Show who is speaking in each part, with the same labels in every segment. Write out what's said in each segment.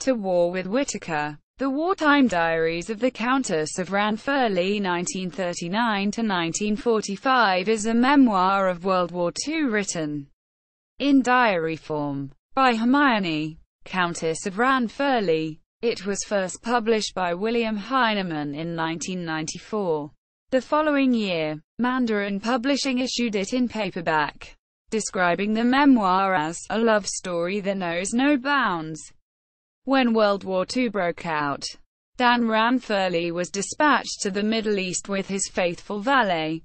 Speaker 1: To War with Whitaker. The Wartime Diaries of the Countess of Ranfurly 1939–1945 is a memoir of World War II written in diary form by Hermione, Countess of Ranfurly. It was first published by William Heinemann in 1994. The following year, Mandarin Publishing issued it in paperback, describing the memoir as a love story that knows no bounds. When World War II broke out, Dan Ranfurly was dispatched to the Middle East with his faithful valet,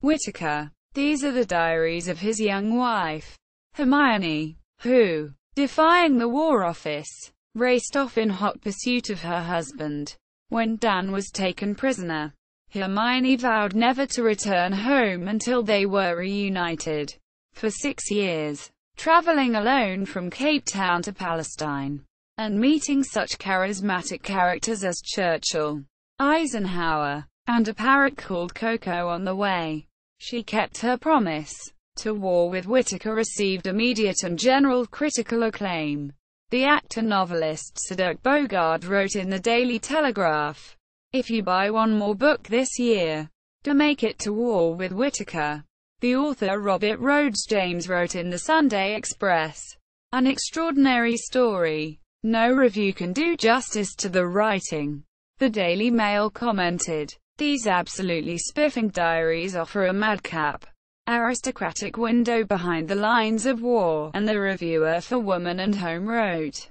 Speaker 1: Whitaker. These are the diaries of his young wife, Hermione, who, defying the War Office, raced off in hot pursuit of her husband. When Dan was taken prisoner, Hermione vowed never to return home until they were reunited. For 6 years, traveling alone from Cape Town to Palestine, and meeting such charismatic characters as Churchill, Eisenhower, and a parrot called Coco on the way, she kept her promise. To War with Whitaker received immediate and general critical acclaim. The actor-novelist Sir Bogard wrote in the Daily Telegraph, "If you buy one more book this year, do make it To War with Whitaker." The author Robert Rhodes James wrote in the Sunday Express, "An extraordinary story. No review can do justice to the writing." The Daily Mail commented, "These absolutely spiffing diaries offer a madcap, aristocratic window behind the lines of war," and the reviewer for Woman and Home wrote,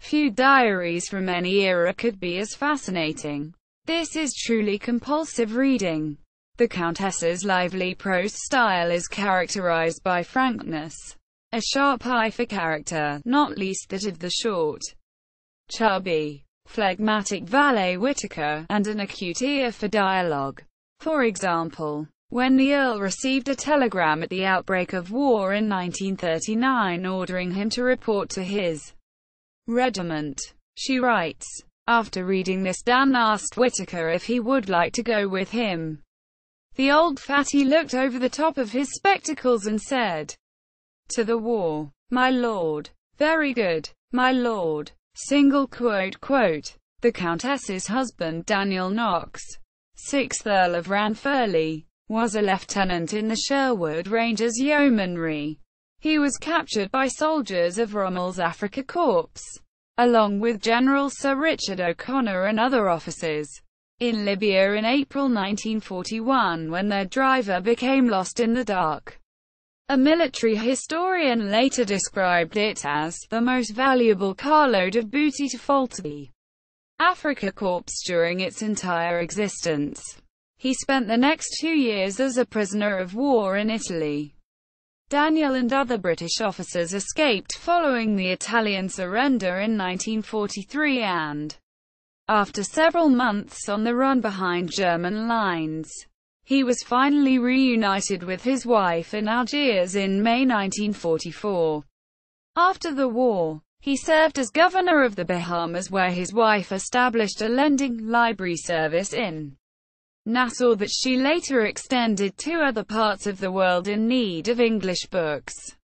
Speaker 1: "Few diaries from any era could be as fascinating. This is truly compulsive reading." The Countess's lively prose style is characterized by frankness, a sharp eye for character, not least that of the short, chubby, phlegmatic valet Whitaker, and an acute ear for dialogue. For example, when the Earl received a telegram at the outbreak of war in 1939 ordering him to report to his regiment, she writes, "After reading this, Dan asked Whitaker if he would like to go with him. The old fatty looked over the top of his spectacles and said, 'To the war, my lord.' 'Very good, my lord.'" The Countess's husband Daniel Knox, 6th Earl of Ranfurly, was a lieutenant in the Sherwood Rangers Yeomanry. He was captured by soldiers of Rommel's Afrika Korps, along with General Sir Richard O'Connor and other officers, in Libya in April 1941 when their driver became lost in the dark. A military historian later described it as the most valuable carload of booty to fall to the Afrika Korps during its entire existence. He spent the next 2 years as a prisoner of war in Italy. Daniel and other British officers escaped following the Italian surrender in 1943 and, after several months on the run behind German lines, he was finally reunited with his wife in Algiers in May 1944. After the war, he served as governor of the Bahamas, where his wife established a lending library service in Nassau that she later extended to other parts of the world in need of English books.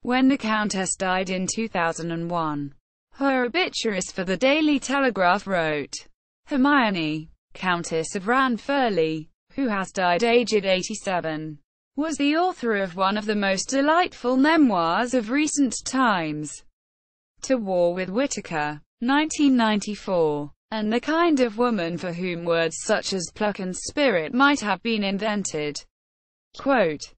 Speaker 1: When the Countess died in 2001, her obituarist for the Daily Telegraph wrote, "Hermione, Countess of Ranfurly, who has died aged 87, was the author of one of the most delightful memoirs of recent times, To War with Whitaker, 1994, and the kind of woman for whom words such as pluck and spirit might have been invented." Quote,